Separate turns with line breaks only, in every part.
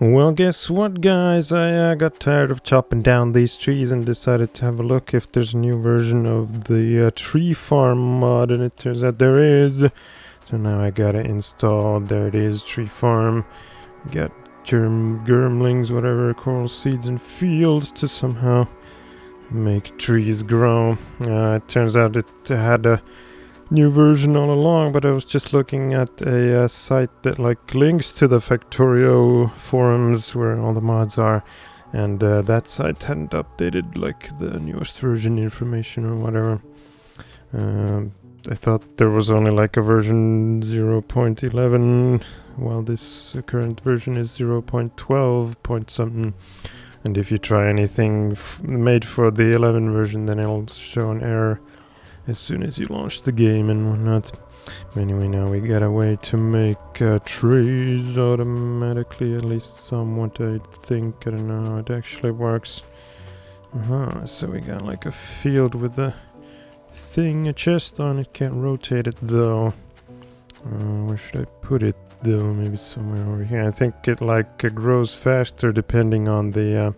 Well, guess what, guys? I got tired of chopping down these trees and decided to have a look if there's a new version of the tree farm mod, and it turns out there is. So now I got it installed. There it is, tree farm. Got germlings, whatever, coral seeds and fields to somehow make trees grow. It turns out it had a new version all along, but I was just looking at a site that links to the Factorio forums where all the mods are, and that site hadn't updated the newest version information or whatever. I thought there was only a version 0.11, while this current version is 0.12 point something. And if you try anything made for the 11 version, then it'll show an error as soon as you launch the game and whatnot. Anyway, now we got a way to make trees automatically, at least somewhat, I think. I don't know how it actually works. So we got a field with a thing, a chest on it. Can't rotate it though. Where should I put it though? Maybe somewhere over here. I think it grows faster depending on the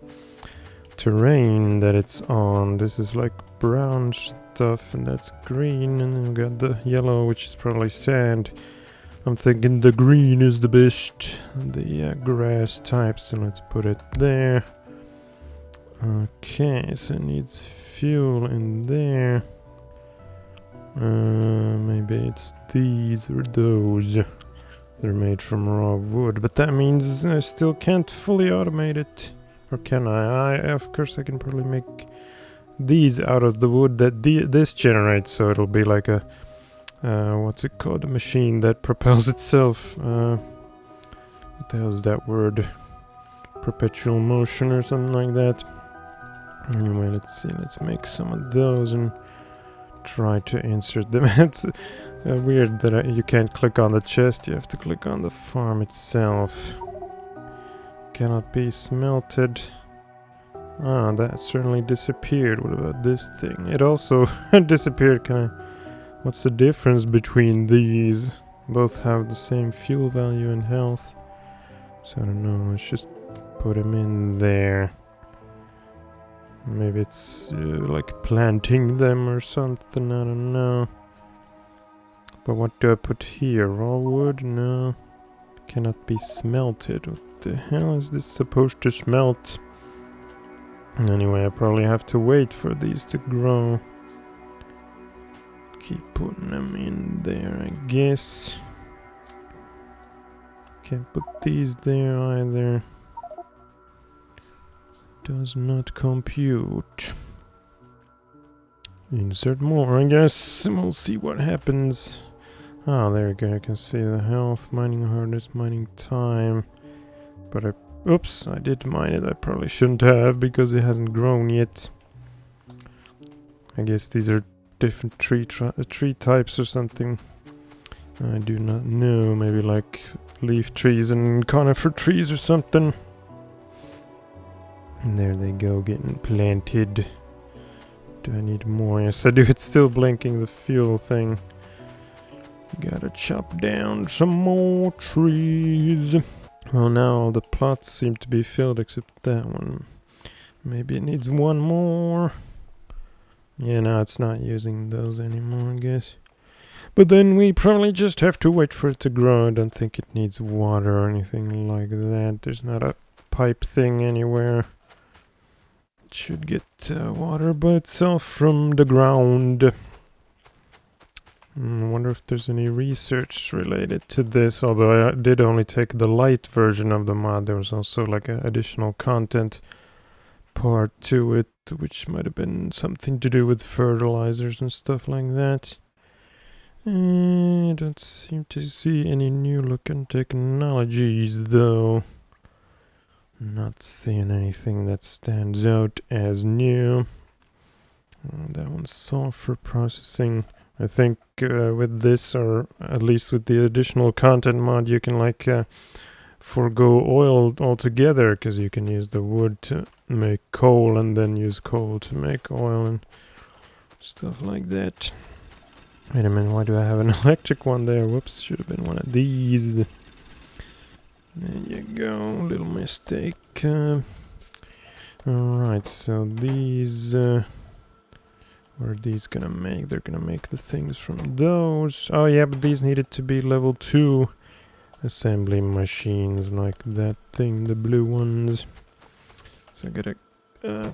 terrain that it's on. This is brown stuff, and that's green, and then we got the yellow, which is probably sand. I'm thinking the green is the best, the grass type, so let's put it there. Okay, so it needs fuel in there. Maybe it's these or those. They're made from raw wood, but that means I still can't fully automate it. Or can I? Of course I can probably make these out of the wood that this generates, so it'll be like a what's it called, a machine that propels itself. What the hell is that word? Perpetual motion or something like that. Anyway, let's see, let's make some of those and try to insert them. It's weird that you can't click on the chest, you have to click on the farm itself. Cannot be smelted. Ah, that certainly disappeared. What about this thing? It also disappeared. What's the difference between these? Both have the same fuel value and health. So I don't know, let's just put them in there. Maybe it's planting them or something, I don't know. But what do I put here? Raw wood? No. Cannot be smelted. What the hell is this supposed to smelt? Anyway, I probably have to wait for these to grow. Keep putting them in there, I guess. Can't put these there either. Does not compute. Insert more, I guess, and we'll see what happens. Ah, there we go, I can see the health, mining hardness, mining time. But oops, I did mine it. I probably shouldn't have because it hasn't grown yet. I guess these are different tree types or something. I do not know. Maybe leaf trees and conifer trees or something. And there they go, getting planted. Do I need more? Yes, I do. It's still blinking, the fuel thing. Gotta chop down some more trees. Oh, now all the plots seem to be filled except that one. Maybe it needs one more. Yeah, no, it's not using those anymore, I guess. But then we probably just have to wait for it to grow. I don't think it needs water or anything like that. There's not a pipe thing anywhere. It should get water by itself from the ground. I wonder if there's any research related to this, although I did only take the light version of the mod. There was also an additional content part to it, which might have been something to do with fertilizers and stuff like that. I don't seem to see any new looking technologies though. Not seeing anything that stands out as new. That one's sulfur processing. I think with this, or at least with the additional content mod, you can forgo oil altogether, because you can use the wood to make coal and then use coal to make oil and stuff like that. Wait a minute, why do I have an electric one there? Whoops, should have been one of these. There you go, little mistake. Alright, so these... what are these gonna make? They're gonna make the things from those. Oh yeah, but these needed to be level 2 assembly machines, like that thing, the blue ones. So I gotta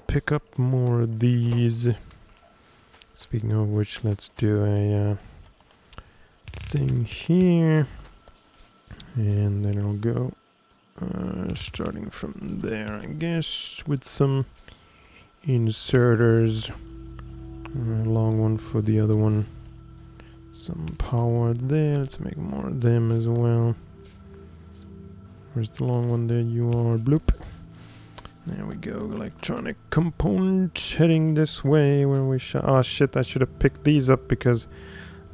pick up more of these. Speaking of which, let's do a thing here. And then I'll go starting from there, I guess, with some inserters. A long one for the other one. Some power there. Let's make more of them as well. Where's the long one? There you are. Bloop. There we go. Electronic component heading this way where we shall... Oh shit, I should have picked these up because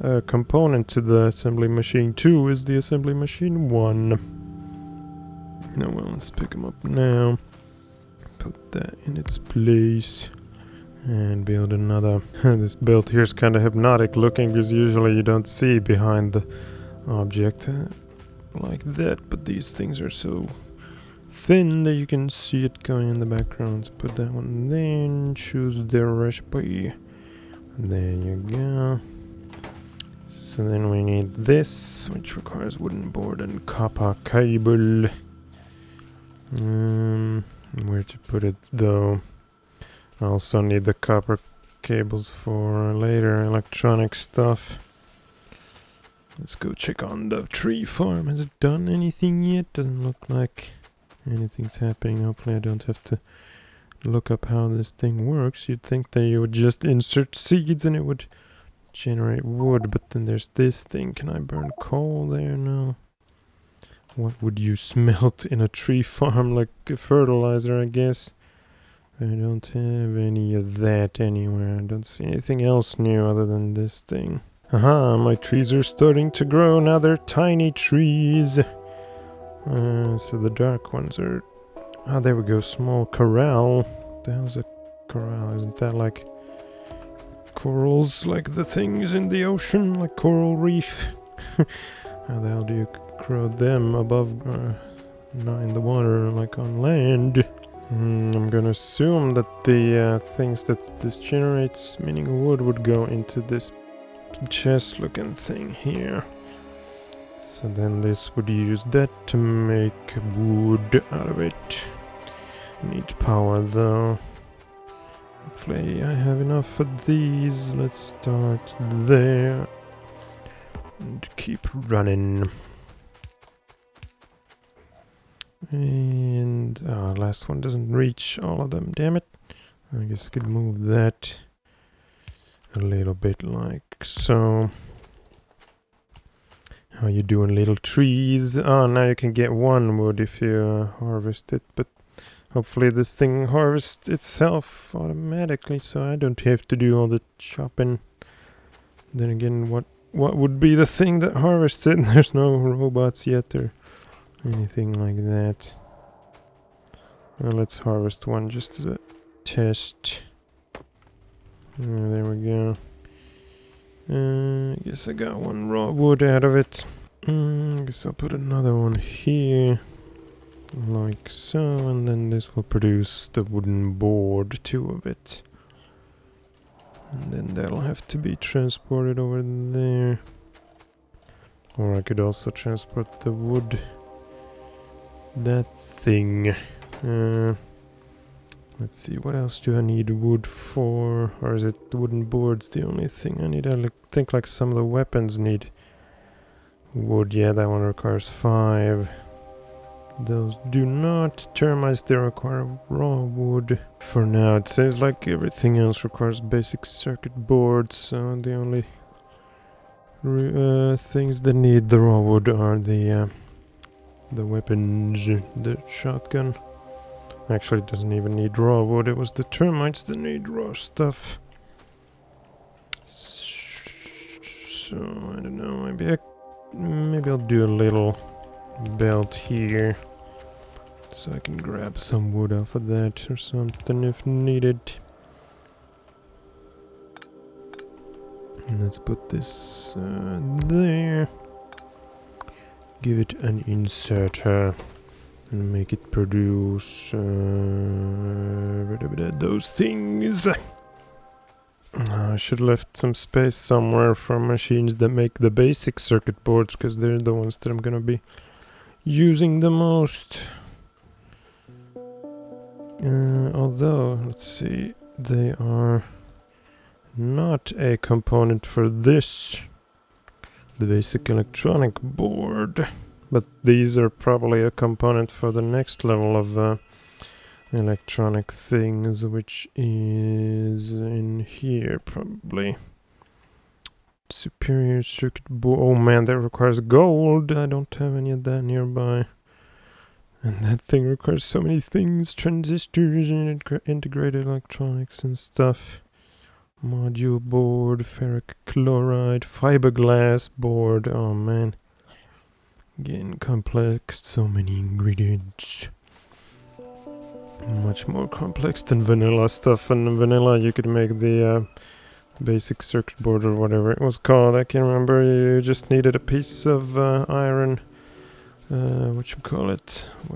a component to the assembly machine 2 is the assembly machine 1. No, well, let's pick them up now. Put that in its place. And build another. This build here is kind of hypnotic looking because usually you don't see behind the object like that. But these things are so thin that you can see it going in the background. So put that one there and choose the recipe. There you go. So then we need this, which requires wooden board and copper cable. Where to put it though? I also need the copper cables for later electronic stuff. Let's go check on the tree farm. Has it done anything yet? Doesn't look like anything's happening. Hopefully I don't have to look up how this thing works. You'd think that you would just insert seeds and it would generate wood, but then there's this thing. Can I burn coal there? No. What would you smelt in a tree farm? Like a fertilizer, I guess. I don't have any of that anywhere. I don't see anything else new other than this thing. Aha, my trees are starting to grow. Now they're tiny trees. So the dark ones are... Ah, there we go. Small corral. What the hell's a corral? Isn't that like corals, like the things in the ocean? Like coral reef? How the hell do you grow them above... not in the water, like on land? I'm gonna assume that the things that this generates, meaning wood, would go into this chest looking thing here. So then this would use that to make wood out of it. Need power though. Hopefully I have enough of these. Let's start there and keep running. And last one doesn't reach all of them, damn it. I guess I could move that a little bit like so. How you doing, little trees? Oh, now you can get one wood if you harvest it, but hopefully this thing harvests itself automatically, so I don't have to do all the chopping. Then again, what would be the thing that harvests it? There's no robots yet or anything like that. Well, let's harvest one just as a test. There we go. I guess I got one raw wood out of it. I guess I'll put another one here. Like so, and then this will produce the wooden board, 2 of it. And then that'll have to be transported over there. Or I could also transport the wood. That thing. Let's see, what else do I need wood for? Or is it wooden boards the only thing I need? I think like some of the weapons need wood. Yeah, that one requires 5. Those do not. Termites, they require raw wood. For now, it seems like everything else requires basic circuit boards, so the only things that need the raw wood are the weapons, the shotgun. Actually, it doesn't even need raw wood. It was the termites that need raw stuff. So I don't know. Maybe I'll do a little belt here, so I can grab some wood off of that or something if needed. And let's put this there. Give it an inserter. and make it produce those things. I should have left some space somewhere for machines that make the basic circuit boards, because they're the ones that I'm gonna be using the most. Although, let's see, they are not a component for this, the basic electronic board, but these are probably a component for the next level of electronic things, which is in here probably. Superior circuit board. Oh man, that requires gold. I don't have any of that nearby. And that thing requires so many things, transistors and integrated electronics and stuff. Module board, ferric chloride, fiberglass board. Oh man. Getting complex, so many ingredients. Much more complex than vanilla stuff. And in vanilla you could make the basic circuit board or whatever it was called. I can't remember. You just needed a piece of iron. What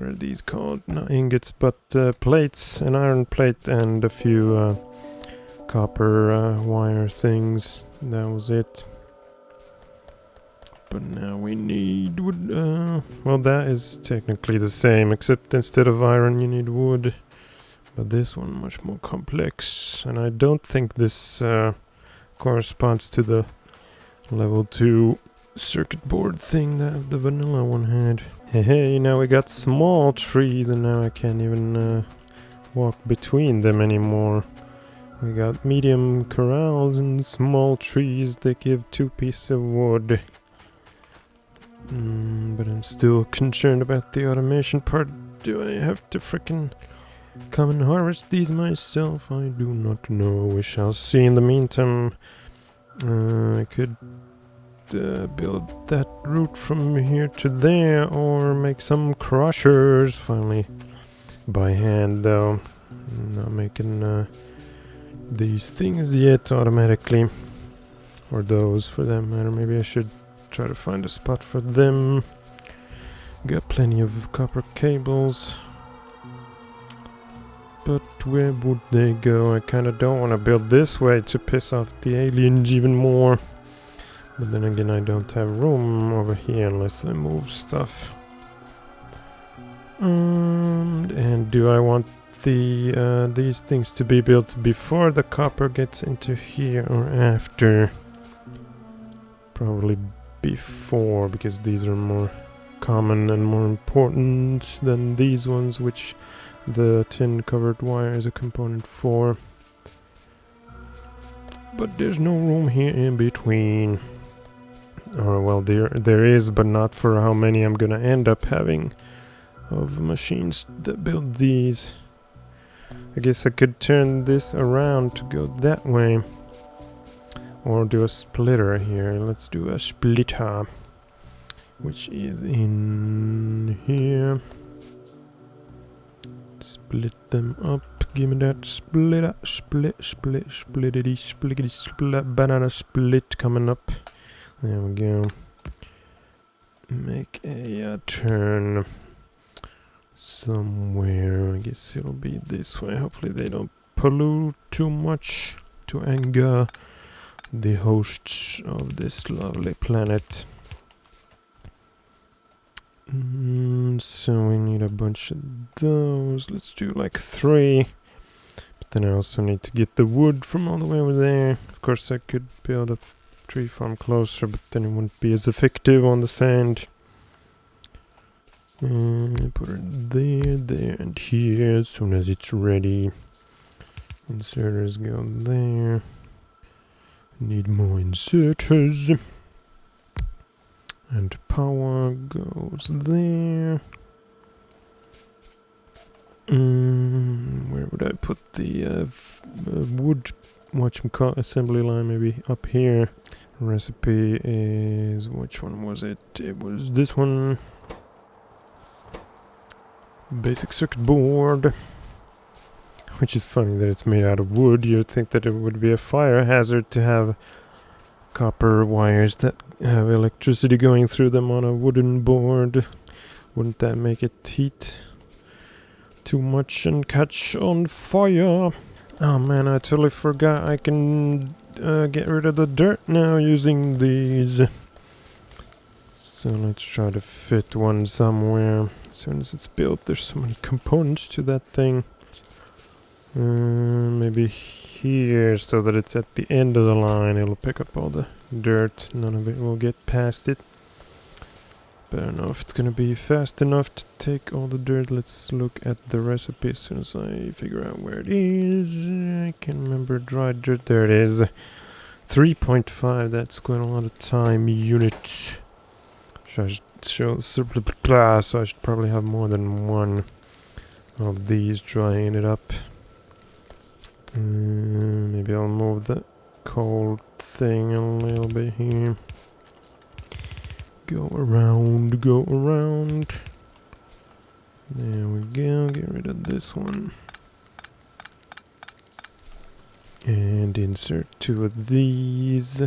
are these called? Not ingots, but plates, an iron plate and a few copper wire things. That was it. But now we need wood. Well, that is technically the same, except instead of iron you need wood. But this one much more complex, and I don't think this corresponds to the level 2 circuit board thing that the vanilla one had. Hey, now we got small trees, and now I can't even walk between them anymore. We got medium corrals and small trees that give 2 pieces of wood. But I'm still concerned about the automation part. Do I have to frickin' come and harvest these myself? I do not know. We shall see. In the meantime, I could build that route from here to there, or make some crushers finally by hand, though. I'm not making these things yet automatically, or those for that matter. Maybe I should try to find a spot for them. Got plenty of copper cables, but where would they go? I kinda don't want to build this way to piss off the aliens even more. But then again, I don't have room over here unless I move stuff. And do I want these things to be built before the copper gets into here or after? Probably before, because these are more common and more important than these ones, which the tin covered wire is a component for. But there's no room here in between. Or well, there is, but not for how many I'm gonna end up having of machines that build these. I guess I could turn this around to go that way, or do a splitter here. Let's do a splitter, which is in here. Split them up. Give me that splitter, splittity, split, banana split coming up. There we go. Make a turn somewhere. I guess it'll be this way. Hopefully they don't pollute too much to anger the hosts of this lovely planet. So we need a bunch of those. Let's do like 3. But then I also need to get the wood from all the way over there. Of course I could build a tree farm closer, but then it wouldn't be as effective on the sand. Put it there, and here as soon as it's ready. Inserters go there. Need more inserters. And power goes there. Where would I put the wood assembly line? Maybe up here. Recipe is, which one was it? It was this one. Basic circuit board. Which is funny that it's made out of wood. You'd think that it would be a fire hazard to have copper wires that have electricity going through them on a wooden board. Wouldn't that make it heat too much and catch on fire. Oh man, I totally forgot I can get rid of the dirt now using these. So let's try to fit one somewhere. As soon as it's built, there's so many components to that thing. Maybe here, so that it's at the end of the line. It'll pick up all the dirt. None of it will get past it. But I don't know if it's gonna be fast enough to take all the dirt. Let's look at the recipe as soon as I figure out where it is. I can't remember. Dry dirt. There it is. 3.5. That's quite a lot of time units. So I should probably have more than one of these drying it up. Maybe I'll move the cold thing a little bit here. Go around, go around. There we go, get rid of this one. And insert 2 of these.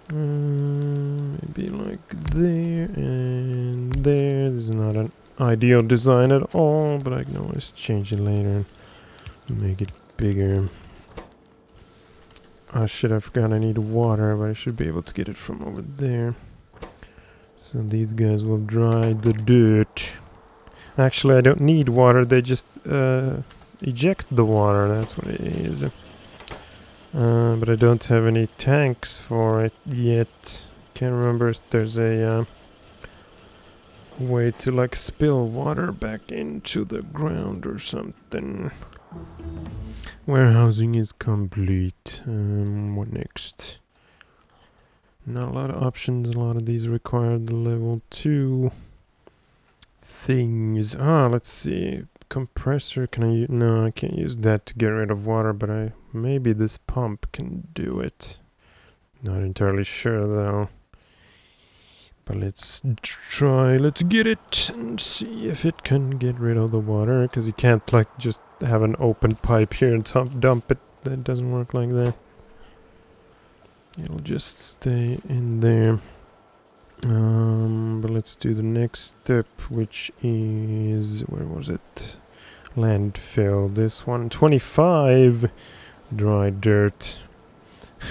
Maybe like there and there. This is not an ideal design at all, but I can always change it later and make it bigger. Oh shit, I forgot I need water, but I should be able to get it from over there. So these guys will dry the dirt. Actually, I don't need water, they just eject the water, that's what it is. But I don't have any tanks for it yet. Can't remember if there's a way to like spill water back into the ground or something. Warehousing is complete. What next? Not a lot of options. A lot of these require the level 2 things. Let's see. Compressor, can I no, I can't use that to get rid of water, but maybe this pump can do it. Not entirely sure though. But let's try, let's get it and see if it can get rid of the water, because you can't like just have an open pipe here and dump it. That doesn't work like that. It'll just stay in there. But let's do the next step, which is, where was it? Landfill. This one, 25 dry dirt.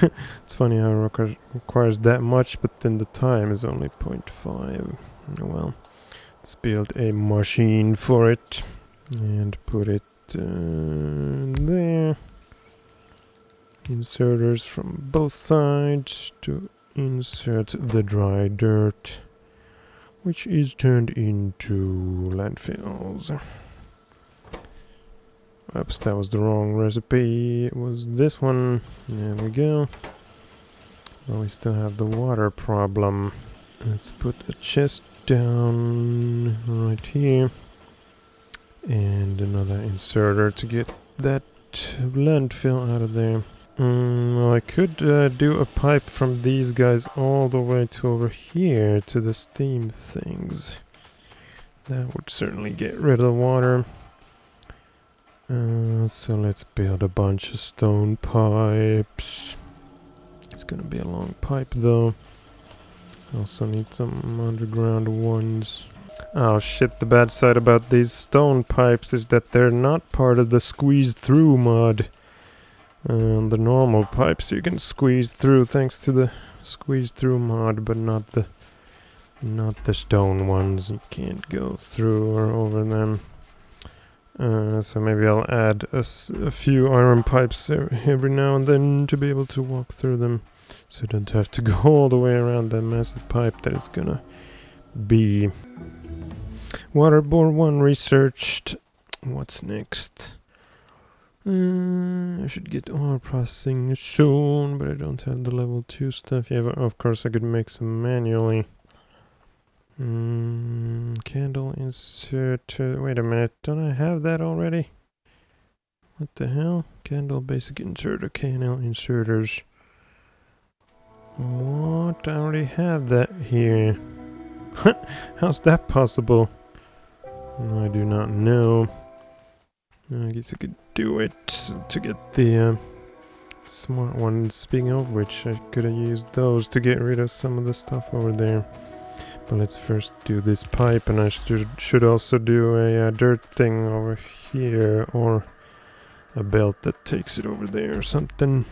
It's funny how it requires that much, but then the time is only 0.5. Oh well, let's build a machine for it and put it there. Inserters from both sides to insert the dry dirt, which is turned into landfills. Oops, that was the wrong recipe. It was this one. There we go. Well, we still have the water problem. Let's put a chest down right here. And another inserter to get that landfill out of there. Well, I could do a pipe from these guys all the way to over here to the steam things. That would certainly get rid of the water. So let's build a bunch of stone pipes. It's gonna be a long pipe though. Also need some underground ones. Oh shit, the bad side about these stone pipes is that they're not part of the squeeze through mod. The normal pipes you can squeeze through thanks to the squeeze through mod, but not the stone ones. You can't go through or over them. So maybe I'll add a few iron pipes every now and then to be able to walk through them, so I don't have to go all the way around that massive pipe that is gonna be. Waterborne 1 researched. What's next? I should get oil processing soon, but I don't have the level 2 stuff yet. But of course I could make some manually. Candle inserter. Wait a minute, don't I have that already? What the hell? Candle basic inserter, KNL inserters. What? I already have that here. How's that possible? I do not know. I guess I could do it to get the smart one. Speaking of which, I could have used those to get rid of some of the stuff over there. But let's first do this pipe, and I should also do a dirt thing over here, or a belt that takes it over there or something.